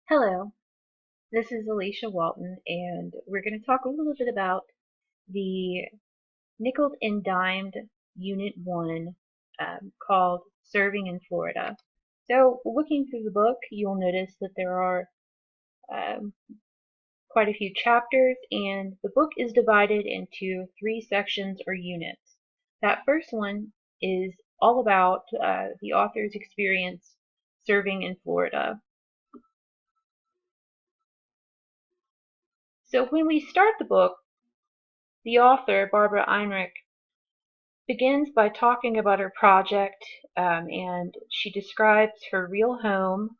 Hello, this is Alicia Walton, and we're going to talk a little bit about the nickel and dimed Unit 1 called Serving in Florida. So, looking through the book, you'll notice that there are um, quite a few chapters, and the book is divided into three sections or units. That first one is all about the author's experience serving in Florida. So, when we start the book, the author, Barbara Einrich, begins by talking about her project, and she describes her real home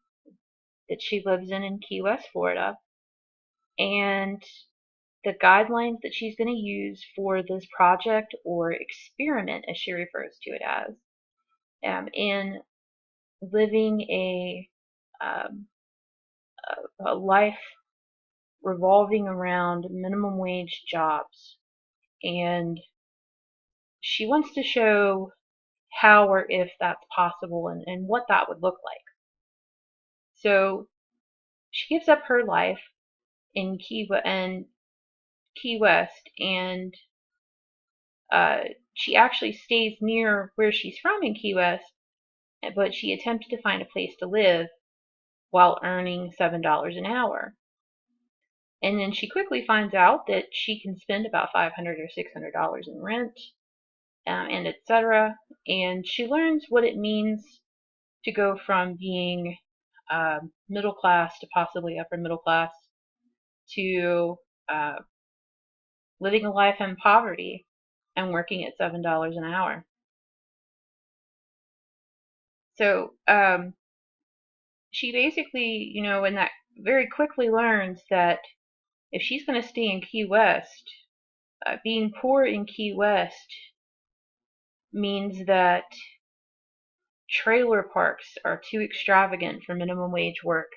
that she lives in Key West, Florida, and the guidelines that she's going to use for this project or experiment, as she refers to it as, in living um, a life revolving around minimum wage jobs. And she wants to show how or if that's possible and what that would look like. So she gives up her life in Key West, and she actually stays near where she's from in Key West, but she attempts to find a place to live while earning $7 an hour. And then she quickly finds out that she can spend about $500 or $600 in rent, and etc. And she learns what it means to go from being middle class to possibly upper middle class to living a life in poverty and working at $7 an hour. So she basically, in that very quickly learns that if she's going to stay in Key West, being poor in Key West means that trailer parks are too extravagant for minimum wage work.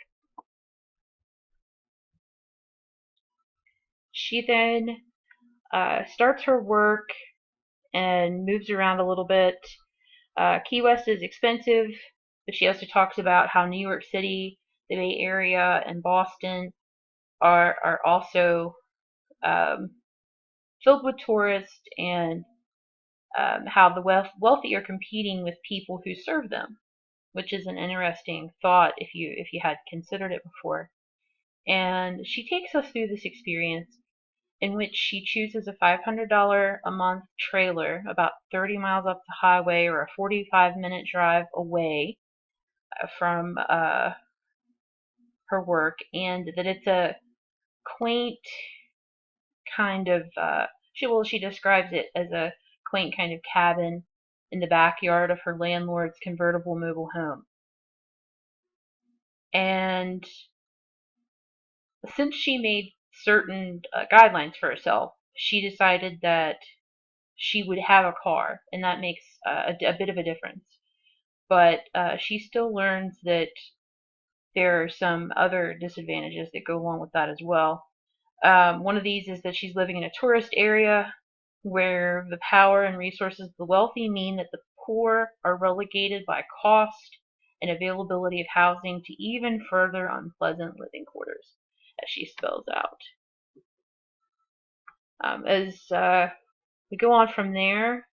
She then starts her work and moves around a little bit. Key West is expensive, but she also talks about how New York City, the Bay Area, and Boston are also filled with tourists, and how the wealthy are competing with people who serve them, which is an interesting thought if you had considered it before. And she takes us through this experience in which she chooses a $500 a month trailer about 30 miles up the highway or a 45-minute drive away from her work, and that it's a quaint kind of she describes it as a quaint kind of cabin in the backyard of her landlord's convertible mobile home. And since she made certain guidelines for herself, she decided that she would have a car, and that makes a bit of a difference. But she still learns that there are some other disadvantages that go along with that as well. One of these is that she's living in a tourist area where the power and resources of the wealthy mean that the poor are relegated by cost and availability of housing to even further unpleasant living quarters, as she spells out. As we go on from there,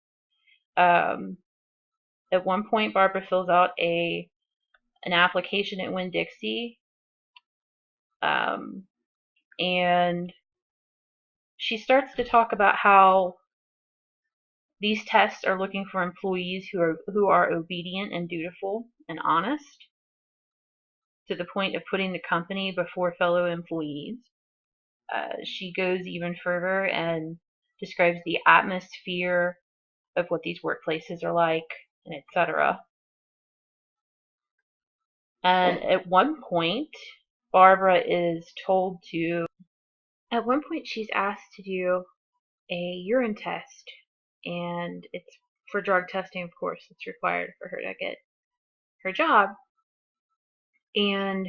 at one point Barbara fills out an application at Winn-Dixie, and she starts to talk about how these tests are looking for employees who are obedient and dutiful and honest, to the point of putting the company before fellow employees. She goes even further and describes the atmosphere of what these workplaces are like, and etc. And at one point, she's asked to do a urine test, and it's for drug testing, of course. It's required for her to get her job. And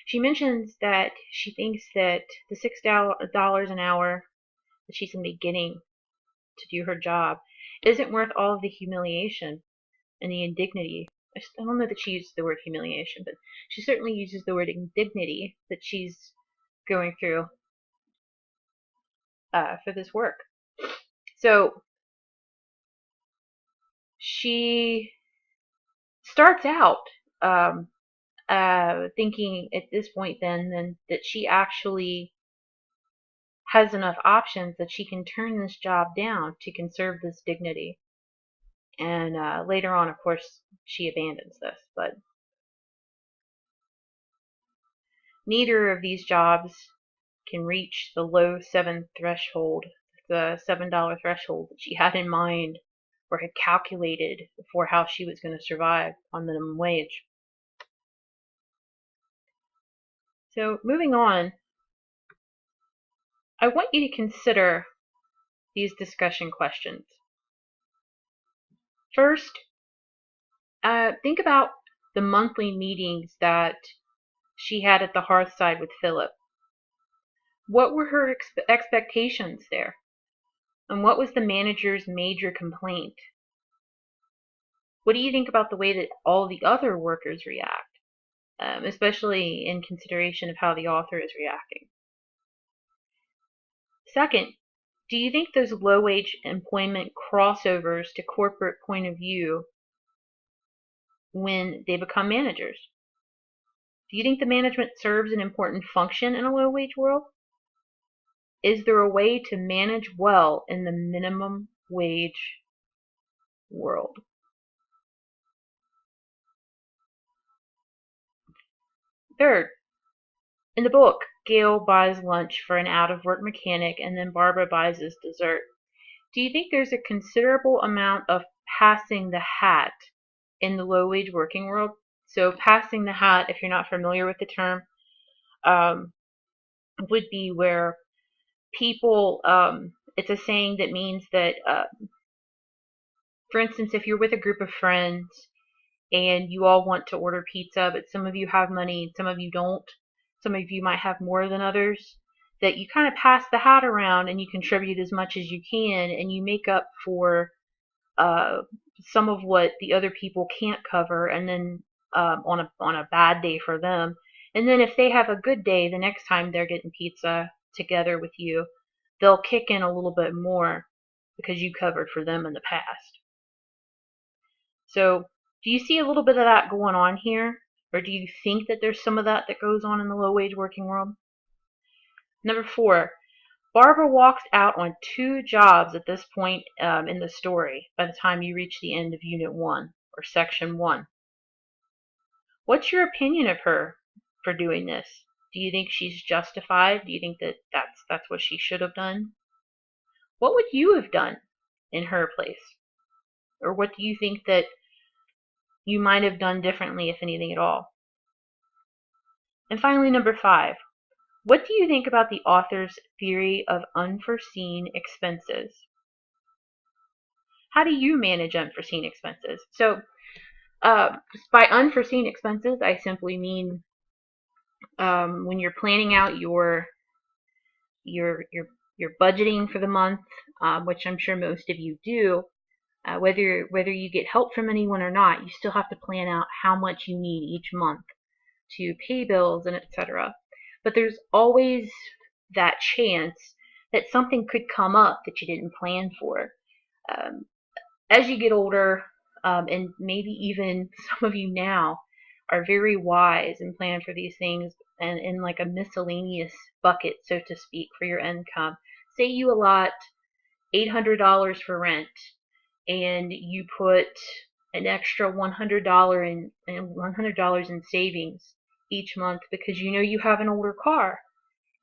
she mentions that she thinks that the $6 an hour that she's going to be getting to do her job isn't worth all of the humiliation and the indignity I don't know that she uses the word humiliation, but she certainly uses the word indignity that she's going through for this work. So she starts out um, thinking at this point then that she actually has enough options that she can turn this job down to conserve this dignity. And later on, of course, she abandons this. But neither of these jobs can reach the low the $7 threshold that she had in mind or had calculated for how she was going to survive on minimum wage. So moving on, I want you to consider these discussion questions. First, think about the monthly meetings that she had at the hearthside with Philip. What were her expectations there? And what was the manager's major complaint? What do you think about the way that all the other workers react, especially in consideration of how the author is reacting? Second, do you think those low-wage employment crossovers to corporate point of view when they become managers? Do you think the management serves an important function in a low-wage world? Is there a way to manage well in the minimum wage world? Third, in the book, Gail buys lunch for an out-of-work mechanic and then Barbara buys his dessert. Do you think there's a considerable amount of passing the hat in the low-wage working world? So passing the hat, if you're not familiar with the term, would be where people, it's a saying that means that, for instance, if you're with a group of friends and you all want to order pizza, but some of you have money and some of you don't, some of you might have more than others, that you kind of pass the hat around and you contribute as much as you can and you make up for some of what the other people can't cover, and then on a bad day for them. And then if they have a good day, the next time they're getting pizza together with you, they'll kick in a little bit more because you covered for them in the past. So do you see a little bit of that going on here? Or do you think that there's some of that that goes on in the low-wage working world? Number 4, Barbara walks out on 2 jobs at this point in the story by the time you reach the end of Unit 1 or Section 1. What's your opinion of her for doing this? Do you think she's justified? Do you think that that's what she should have done? What would you have done in her place? Or what do you think that you might have done differently, if anything at all? And finally, number 5. What do you think about the author's theory of unforeseen expenses? How do you manage unforeseen expenses? So, by unforeseen expenses, I simply mean when you're planning out your budgeting for the month, which I'm sure most of you do. Whether you get help from anyone or not, you still have to plan out how much you need each month to pay bills and etc. But there's always that chance that something could come up that you didn't plan for. As you get older, and maybe even some of you now are very wise and plan for these things and in like a miscellaneous bucket, so to speak, for your income. Say you allot $800 for rent and you put an extra $100 in savings each month because you know you have an older car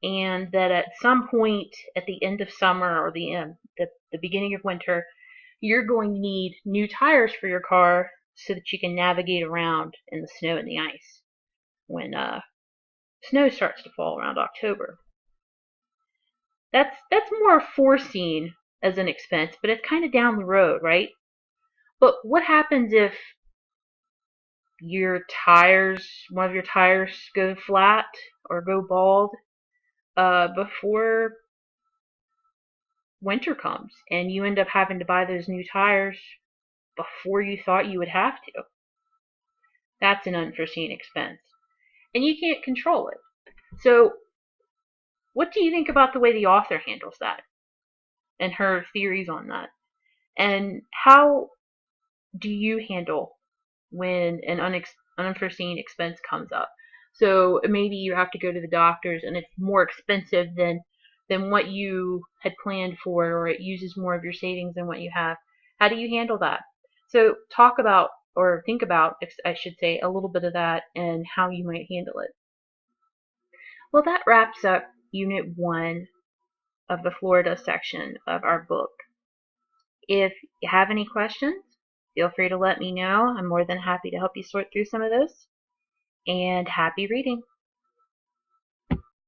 and that at some point at the end of summer or the beginning of winter, you're going to need new tires for your car so that you can navigate around in the snow and the ice when snow starts to fall around October. That's more foreseen as an expense, but it's kind of down the road, right? But what happens if one of your tires go flat or go bald before winter comes and you end up having to buy those new tires before you thought you would have to? That's an unforeseen expense. And you can't control it. So, what do you think about the way the author handles that and her theories on that? And how do you handle when an unforeseen expense comes up? So maybe you have to go to the doctors and it's more expensive than what you had planned for, or it uses more of your savings than what you have. How do you handle that? So talk about, or think about, if I should say, a little bit of that and how you might handle it. Well, that wraps up Unit 1 of the Florida section of our book. If you have any questions, feel free to let me know. I'm more than happy to help you sort through some of those. And happy reading!